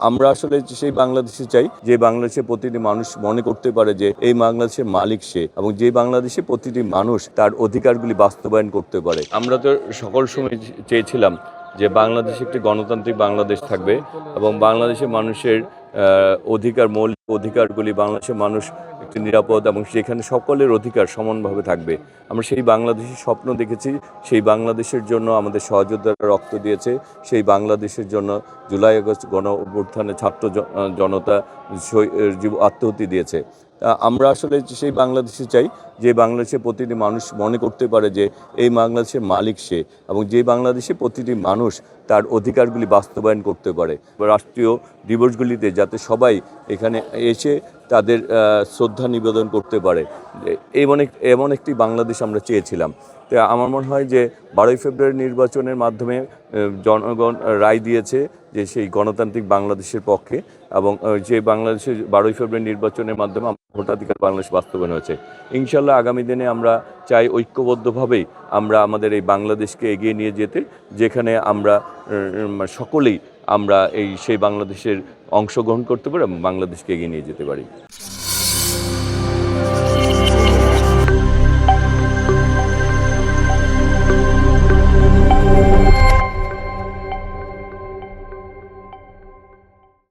আমরা আসলে সেই বাংলাদেশে চাই যে বাংলাদেশে প্রতিটি মানুষ মনে করতে পারে যে এই বাংলাদেশের মালিক সে, এবং যে বাংলাদেশে প্রতিটি মানুষ তার অধিকারগুলি বাস্তবায়ন করতে পারে। আমরা তো সকল সময় চেয়েছিলাম যে বাংলাদেশে একটি গণতান্ত্রিক বাংলাদেশ থাকবে এবং বাংলাদেশের মানুষের মৌলিক অধিকারগুলি, বাংলাদেশের মানুষ একটি নিরাপদ এবং সেখানে সকলের অধিকার সমানভাবে থাকবে। আমরা সেই বাংলাদেশের স্বপ্ন দেখেছি। সেই বাংলাদেশের জন্য আমাদের সহযোদ্ধারা রক্ত দিয়েছে। সেই বাংলাদেশের জন্য জুলাই আগস্ট গণ অভ্যুত্থানে ছাত্র জনতা আত্মাহুতি দিয়েছে। আমরা আসলে সেই বাংলাদেশে চাই যে বাংলাদেশে প্রতিটি মানুষ মনে করতে পারে যে এই বাংলাদেশের মালিক সে, এবং যে বাংলাদেশে প্রতিটি মানুষ তার অধিকারগুলি বাস্তবায়ন করতে পারে। রাষ্ট্রীয় দিবসগুলিতে যাতে সবাই এখানে এসে তাদের শ্রদ্ধা নিবেদন করতে পারে, এমন একটি বাংলাদেশ আমরা চেয়েছিলাম। তো আমার মনে হয় যে 12ই ফেব্রুয়ারি নির্বাচনের মাধ্যমে জনগণ রায় দিয়েছে যে সেই গণতান্ত্রিক বাংলাদেশের পক্ষে, এবং যে বাংলাদেশের 12ই ফেব্রুয়ারি নির্বাচনের মাধ্যমে ভোটাধিকার বাংলাদেশ বাস্তবায়ন হয়েছে। ইনশাল্লাহ আগামী দিনে আমরা চাই ঐক্যবদ্ধভাবেই আমরা আমাদের এই বাংলাদেশকে এগিয়ে নিয়ে যেতে, যেখানে আমরা সকলেই আমরা সেই বাংলাদেশের অংশগ্রহণ করতে পারি এবং বাংলাদেশকে এগিয়ে নিয়ে যেতে পারি।